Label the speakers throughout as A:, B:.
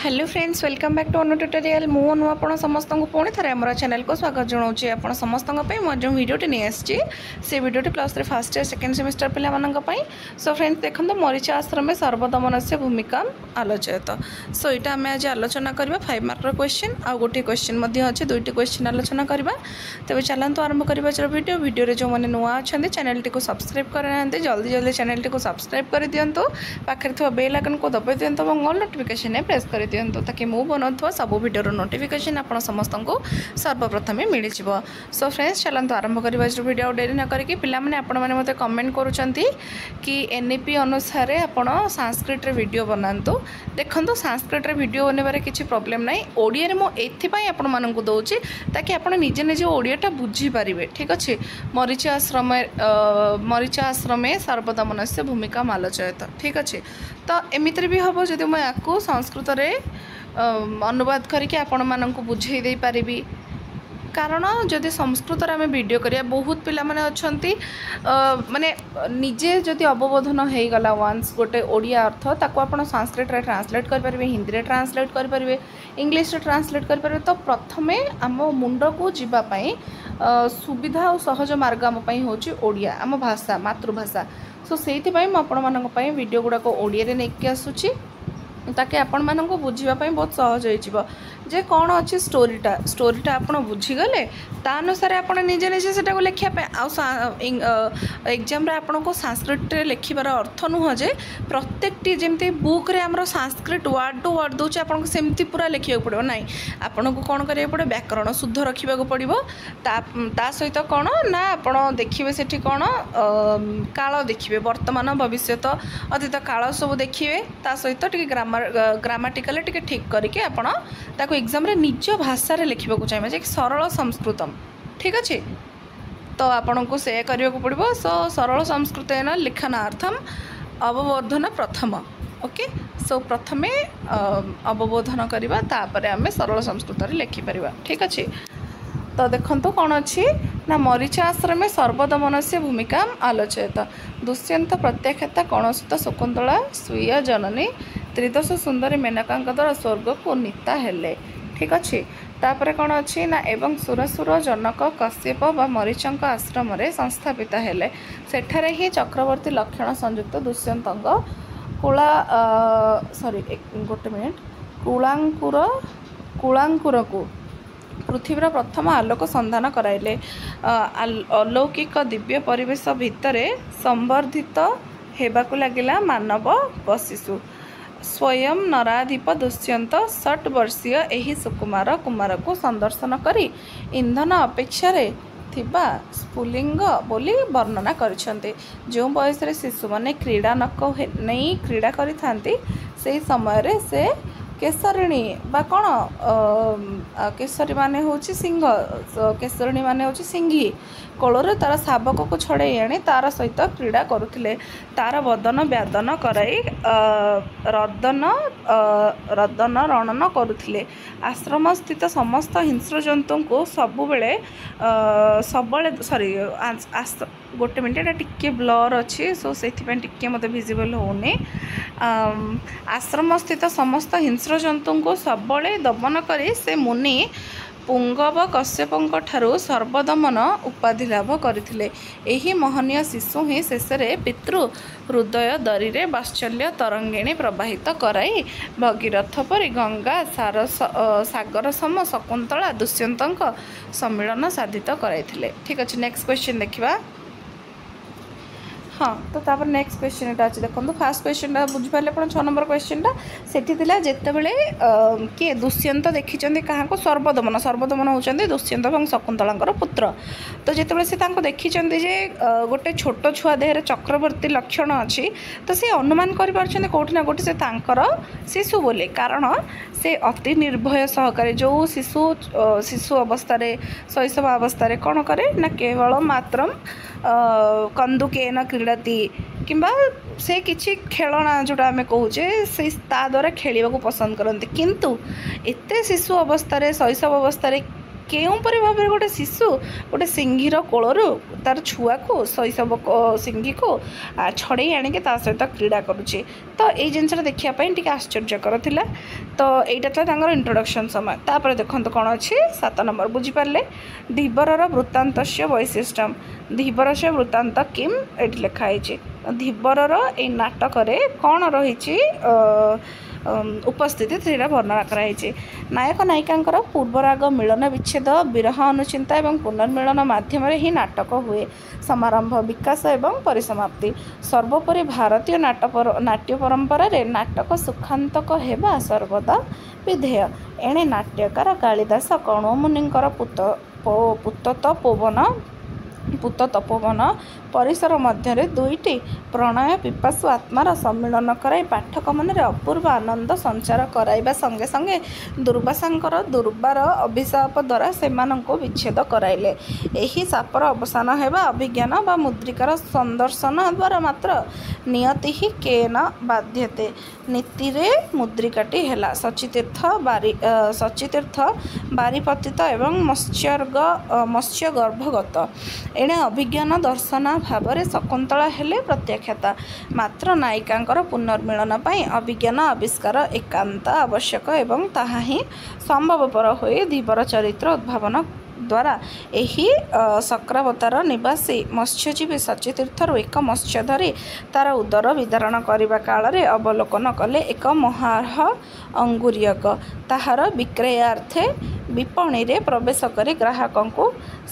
A: Hello friends welcome back to Anu tutorial मुझे आप समस्त को पुणी थे आम चैनल को स्वागत जनाऊँगी आप समस्त जो भिडियोटी नहीं आसी से भिडियोटी plus three first year second semester पे सो फ्रेंड्स देखो मरीचा आश्रम सर्वदमन से भूमिका आलोचित सो यहाँ आम आज आलोचना करवा 5 मार्कर क्वेश्चन आ गोटे क्वेश्चन अच्छे दुईटी क्वेश्चन आलोचना करवा तेज चलते आरंभ करवा भिडियो जो मैंने नुआ अच्छा चैनल टी सब्सक्राइब करना जल्दी जल्दी चैनल टी सब्सक्राइब कर दिंतु पाखे थोड़ा बेल आइकन को दबाई दिंतु और ऑल नोटिफिकेशन प्रेस कर दिंतु ताकि मु बनाऊँ सब भिडियो नोटिफिकेशन आप समस्त को सर्वप्रथम मिल जाव सो फ्रेंड्स चलते आरंभ करवा भिडियो डेरी न करके पिलाने आपण मैंने मत कमेंट करुँच कि एनईपी अनुसार आप संस्कृत वीडियो बनातु देखो संस्कृत वीडियो बनवार किसी प्रोब्लेम ना ओडिया मुझे आपण मानक दूसरी ताकि आप निजे निजे ओडियाटा बुझीपारे ठीक अच्छे मरीचा आश्रमे सर्वदमन से भूमिका आलोचित ठीक अच्छे तो एमितिर भी हम जब मैं आपको संस्कृत अनुवाद करके आपण मानक बुझे दे पारिबी कारण जदि संस्कृत आम वीडियो करिया बहुत पिला माने अछंती माने निजे जदि अवबोधन हो गला वंस गोटे ओडिया अर्थ ताको आपण संस्कृत रे ट्रांसलेट कर परिबे हिंदी रे ट्रांसलेट कर परिबे इंग्लिश रे ट्रांसलेट कर परिबे तो प्रथमे आम मुंड को जीवा पई सुविधा और सहज मार्ग आम पई होची ओडिया आम भाषा मातृभाषा सो सेति पई म आपण मानक पई वीडियो गुडा को ओडिया रे नेकी आसुची ताकि आपण मानक बुझीबा बहुत सहज हो जे कौन अच्छी स्टोरीटा आप बुझीगले ता अनुसार आप निजे निजे से लिखापे एग्जाम आपन को संस्कृत लिखार अर्थ नुह जे प्रत्येकटी जमी बुक रे आमर संस्कृत वर्ड टू वर्ड दूचे आपको सेमती पूरा लिखा पड़ो ना आपन को कौन करा पड़े व्याकरण शुद्ध रखा पड़ो ता सहित कौन ना आप देखिए से कौन काल देखिए वर्तमान भविष्य अतीत काल सब देखिए ता सहित ग्रामाटिकल ठीक करके आपण ताको एग्जाम रे निज भाषा रे लिखा चाहिए जे सरल संस्कृतम ठीक अच्छे तो आपण को से करने को पड़ो सो सरल संस्कृत लिखनार्थम अवबोधन प्रथम ओके सो प्रथमे अवबोधन करवा तापर आम सरल संस्कृत लिखिपर ठीक अच्छे तो देखो कौन अच्छी ना मरीचा आश्रमे सर्वदमन से भूमिका आलोचित दुष्यंत प्रत्याख्याता कौनसुत शकुंतला स्वीय जननी त्रिदश सुंदरी मेनका द्वारा स्वर्ग को नीता हेले ठीक अच्छे तापर कौन अच्छी ना एवं सुरसुर जनक कश्यप व मरीचंक आश्रम संस्थापित हेले सेठारे ही चक्रवर्ती लक्षण संयुक्त दुष्यंत कुला सॉरी गोटे मिनिट कुलांकुर को पृथ्वीर प्रथम आलोक संधान कराइले अलौकिक दिव्य परिवेश भितर संवर्धित हेबाकु लागिला मानव व शिशु स्वयं नराधिप दुष्यंत 60 वर्षीय एही सुकुमार कुमार को संदर्शन करी इंधन अपेक्षा थिबा स्फुलिंग बोली वर्णना करिसेंते जो बयस रे शिशु माने क्रीड़ा नक नहीं क्रीड़ा करि थांती से समय रे से केसरिणी बा कौन केसरी माने होची सिंह केसरिणी माने होची सिंघी कोलरे तार शावक को छड़े आनी तार सहित क्रीड़ा करुथिले तार वदन व्यादन कराई रदन रणन करुथिले आश्रम स्थित समस्त हिंस्र जंतु को सबुबले सॉरी गोटे मिनट एटा टिके ब्लर अच्छी सो से मत विजिबल होनी आश्रम स्थित समस्त हिंस्र जंतु को सबले दमन करी से मुनि पुंगव कश्यपंक ठारू सर्वदमन उपाधि लाभ करथिले एही महनीय शिशु ही शेष पितृ हृदय दरी रे वात्सल्य तरंगिणी प्रवाहित कराई भगीरथ परि गंगा सागर सम शकुंतला दुष्यंतक सम्मिलन साधित कराइथिले ठीक अच्छे नेक्स्ट क्वेश्चन देखिबा हाँ तो तापर नेक्स्ट क्वेश्चन एटा अच्छे देखो फास्ट क्वेश्चन बुझिपारे आप 6 नंबर क्वेश्चन सेठी थिला जेतेबेले किए दुष्यंत देखिचंदी कहाँ को सर्वदमन होचंदी दुष्यंत और शकुंतलांकर पुत्र तो जेतेबेले से तांको देखिचंदी जे गोटे छोट छुआ देहरे चक्रवर्ती लक्षण अच्छी तो से अनुमान करि पारछंदी कोठी ना कोठी से तांकर शिशु बोले कारण से अति निर्भय सहकारे जो शिशु अवस्था शैशव अवस्था कौन करे ना केवल मात्र कंदुकेन क्रीड़ती किंबा से किसी खेलना जोटा आम कहे से द्वारा खेल पसंद करते किंतु एते शिशु अवस्था शैशव अवस्था କେଉଁପରି ଭାବରେ ଗୋଟେ ଶିଶୁ ଗୋଟେ ସିଂହୀର କୋଳରୁ ତାର ଛୁଆକୁ ଶୈଶବ ସିଂହୀକୁ ଛଡ଼େଇ ଆଣିକି ତା ସହିତ କ୍ରୀଡ଼ା କରୁଛି। ତ ଏଇ ଜିନିଷଟା ଦେଖିବା ପାଇଁ ଟିକେ ଆଶ୍ଚର୍ଯ୍ୟକର ଥିଲା। ତ ଏଇଟା ତ ତାଙ୍କର ଇଣ୍ଟ୍ରୋଡକ୍ସନ୍ ସମୟ। ତାପରେ ଦେଖନ୍ତୁ କ'ଣ ଅଛି 7 ନମ୍ବର ବୁଝିପାରିଲେ ଧୀବରର ବୃତ୍ତାନ୍ତସ୍ୟ ବୈଶିଷ୍ଟ୍ୟମ୍। ଧୀବରସ୍ୟ ବୃତ୍ତାନ୍ତ କିମ୍ ଏଠି ଲେଖା ହେଇଛି। ଧୀବରର ଏଇ ନାଟକରେ କ'ଣ ରହିଛି ଉପସ୍ଥିତି ସେଇଟା ବର୍ଣ୍ଣନା କରାଯାଇଛି। ନାୟକ ନାୟିକାଙ୍କର ପୂର୍ବରାଗ ମିଳନ ବିଚ୍ଛେଦ ବିରହ ଅନୁଚିନ୍ତା ଏବଂ ପୁନର୍ମିଳନ ମାଧ୍ୟମରେ ହିଁ ନାଟକ ହୁଏ। ସମାରମ୍ଭ ବିକାଶ ଏବଂ ପରିସମାପ୍ତି। ସର୍ବୋପରି ଭାରତୀୟ ନାଟ୍ୟ ପରମ୍ପରାରେ ନାଟକ ସୁଖାନ୍ତକ ହେବା ସର୍ବଦା ବିଧେୟ। ଏଣେ ନାଟ୍ୟକାର କାଳିଦାସ କଣ୍ୱମୁନିଙ୍କର ପୂତ ତପୋବନ ପରିସର ମଧ୍ୟରେ ଦୁଇଟି ପ୍ରଣୟ ପିପାସୁ ଆତ୍ମାର ସମ୍ମିଳନ କରାଇ ପାଠକ ମନରେ ଅପୂର୍ବ ଆନନ୍ଦ ସଞ୍ଚାର କରାଇବା ସଙ୍ଗେ ସଙ୍ଗେ ଦୁର୍ବାସାଙ୍କର ଦୁର୍ବାର ଅଭିଶାପ ଦ୍ୱାରା ସେମାନଙ୍କୁ ବିଚ୍ଛେଦ କରାଇଲେ। ଏହି ଶାପର ଅବସାନ ହେବା ଅଭିଜ୍ଞାନ ବା ମୁଦ୍ରିକାର ସନ୍ଦର୍ଶନ ଦ୍ୱାରା ମାତ୍ର। ନିୟତି କେନ ବାଧ୍ୟତେ। ନୀତିରେ ମୁଦ୍ରିକାଟି ହେଲା ଶଚୀତୀର୍ଥ ବାରିପତିତ ଏବଂ ମତ୍ସ୍ୟଗର୍ଭଗତ। ଏଣେ ଅଭିଜ୍ଞାନ ଦର୍ଶନ ଭାବରେ ଶକୁନ୍ତଳା ହେଲେ ପ୍ରତ୍ୟାଖ୍ୟାତା। ମାତ୍ର ନାୟିକାଙ୍କର ପୁନର୍ମିଳନ ପାଇଁ ଅଭିଜ୍ଞାନ ଆବିଷ୍କାର ଏକାନ୍ତ ଆବଶ୍ୟକ ଏବଂ ତାହା ହିଁ ସମ୍ଭବପର ହୋଇ ଧୀବର ଚରିତ୍ର ଉଦ୍ଭାବନ ଦ୍ୱାରା ଏହି ଶକ୍ରାବତାର ନିବାସୀ ମତ୍ସ୍ୟଜୀବୀ ଶଚୀତୀର୍ଥରୁ ଏକ ମତ୍ସ୍ୟ ଧରି ତାର ଉଦର ବିଦାରଣ କରିବା କାଳରେ ଅବଲୋକନ କଲେ ଏକ ମହାର୍ହ ଅଙ୍ଗୁରୀୟକ। ତାହାର ବିକ୍ରୟାର୍ଥେ ବିପଣୀରେ ପ୍ରବେଶ କରି ଗ୍ରାହକଙ୍କୁ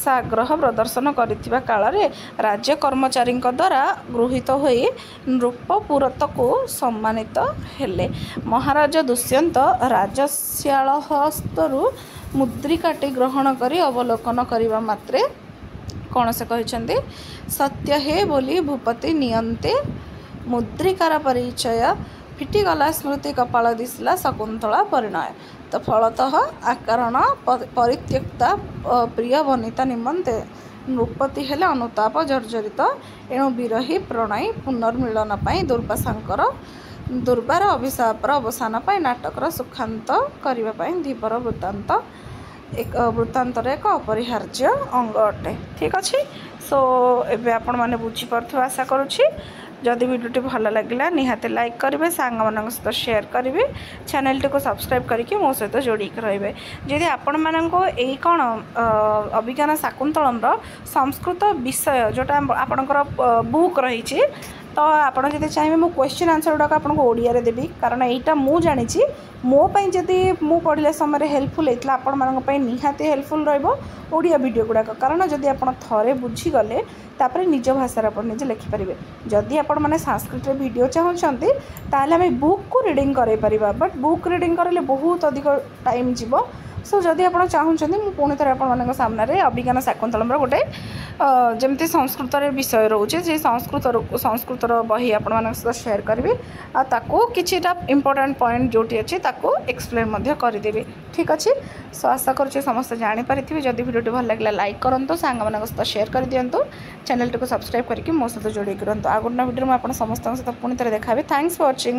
A: ସାଗ୍ରହ ପ୍ରଦର୍ଶନ କରିଥିବା କାଳରେ ରାଜ୍ୟ କର୍ମଚାରୀଙ୍କ ଦ୍ୱାରା ଗୃହୀତ ହୋଇ ନୃପପୁରତକୁ ସମ୍ମାନିତ ହେଲେ। ମହାରାଜ ଦୁଷ୍ୟନ୍ତ ରାଜଶ୍ୟାଳହସ୍ତରୁ ମୁଦ୍ରିକାଟି ଗ୍ରହଣ କରି ଅବଲୋକନ କରିବା ମାତ୍ରେ କ'ଣ ସେ କହିଛନ୍ତି ସତ୍ୟ ହେ ବୋଲି ଭୂପତି ନିୟନ୍ତେ ମୁଦ୍ରିକାର ପରିଚୟ ଫିଟିଗଲା ସ୍ମୃତି କପାଳ ଦିଶିଲା ଶକୁନ୍ତଳା ପରିଣୟ। ତ ଫଳତଃ ଆକାରଣ ପରିତ୍ୟକ୍ତା ପ୍ରିୟ ବନିତା ନିମନ୍ତେ ନୃପତି ହେଲେ ଅନୁତାପ ଜର୍ଜରିତ। ଏଣୁ ବିରହୀ ପ୍ରଣୟୀ ପୁନର୍ମିଳନ ପାଇଁ ଦୁର୍ବାସାଙ୍କର ଦୁର୍ବାର ଅଭିଶାପର ଅବସାନ ପାଇଁ ନାଟକର ସୁଖାନ୍ତ କରିବା ପାଇଁ ଧୀବର ବୃତ୍ତାନ୍ତର ଏକ ଅପରିହାର୍ଯ୍ୟ ଅଙ୍ଗ ଅଟେ। ଠିକ୍ ଅଛି। ସୋ ଏବେ ଆପଣମାନେ ବୁଝିପାରୁଥିବା ଆଶା କରୁଛି। ଯଦି ଭିଡ଼ିଓଟି ଭଲ ଲାଗିଲା ନିହାତି ଲାଇକ୍ କରିବେ, ସାଙ୍ଗମାନଙ୍କ ସହିତ ସେୟାର କରିବେ, ଚ୍ୟାନେଲଟିକୁ ସବସ୍କ୍ରାଇବ୍ କରିକି ମୋ ସହିତ ଯୋଡ଼ିକି ରହିବେ। ଯଦି ଆପଣମାନଙ୍କୁ ଏଇ କ'ଣ ଅଭିଜ୍ଞାନ ଶାକୁନ୍ତଳମ୍ର ସଂସ୍କୃତ ବିଷୟ ଯେଉଁଟା ଆପଣଙ୍କର ବୁକ୍ ରହିଛି ତ ଆପଣ ଯଦି ଚାହିଁବେ ମୁଁ କ୍ୱେଶ୍ଚିନ୍ ଆନ୍ସର୍ ଗୁଡ଼ାକ ଆପଣଙ୍କୁ ଓଡ଼ିଆରେ ଦେବି, କାରଣ ଏଇଟା ମୁଁ ଜାଣିଛି ମୋ ପାଇଁ ଯଦି ମୁଁ ପଢ଼ିଲା ସମୟରେ ହେଲ୍ପଫୁଲ୍ ହେଇଥିଲା ଆପଣମାନଙ୍କ ପାଇଁ ନିହାତି ହେଲ୍ପଫୁଲ୍ ରହିବ ଓଡ଼ିଆ ଭିଡ଼ିଓ ଗୁଡ଼ାକ। କାରଣ ଯଦି ଆପଣ ଥରେ ବୁଝିଗଲେ ତାପରେ ନିଜ ଭାଷାରେ ଆପଣ ନିଜେ ଲେଖିପାରିବେ। ଯଦି ଆପଣମାନେ ସାଂସ୍କ୍ରିଟରେ ଭିଡ଼ିଓ ଚାହୁଁଛନ୍ତି ତାହେଲେ ଆମେ ବୁକ୍କୁ ରିଡ଼ିଂ କରାଇପାରିବା, ବଟ୍ ବୁକ୍ ରିଡ଼ିଂ କରିଲେ ବହୁତ ଅଧିକ ଟାଇମ୍ ଯିବ। ସୋ ଯଦି ଆପଣ ଚାହୁଁଛନ୍ତି ମୁଁ ପୁଣି ଥରେ ଆପଣମାନଙ୍କ ସାମ୍ନାରେ ଅଭିଜ୍ଞାନ ଶାକୁନ୍ତଳମ୍ର ଗୋଟେ ଯେମିତି ସଂସ୍କୃତରେ ବିଷୟ ରହୁଛି ସେ ସଂସ୍କୃତର ବହି ଆପଣମାନଙ୍କ ସହିତ ସେୟାର କରିବି ଆଉ ତାକୁ କିଛିଟା ଇମ୍ପୋର୍ଟାଣ୍ଟ ପଏଣ୍ଟ ଯେଉଁଠି ଅଛି ତାକୁ ଏକ୍ସପ୍ଲେନ୍ ମଧ୍ୟ କରିଦେବି। ଠିକ୍ ଅଛି। ସୋ ଆଶା କରୁଛି ସମସ୍ତେ ଜାଣିପାରିଥିବେ। ଯଦି ଭିଡ଼ିଓଟି ଭଲ ଲାଗିଲା ଲାଇକ୍ କରନ୍ତୁ, ସାଙ୍ଗମାନଙ୍କ ସହିତ ସେୟାର କରିଦିଅନ୍ତୁ, ଚ୍ୟାନେଲଟିକୁ ସବସ୍କ୍ରାଇବ୍ କରିକି ମୋ ସହିତ ଯୋଡ଼ିକି ରୁହନ୍ତୁ। ଆଉ ଗୋଟେ ଭିଡ଼ିଓରେ ମୁଁ ଆପଣ ସମସ୍ତଙ୍କ ସହିତ ପୁଣି ଥରେ ଦେଖାହେବି। Thanks for watching.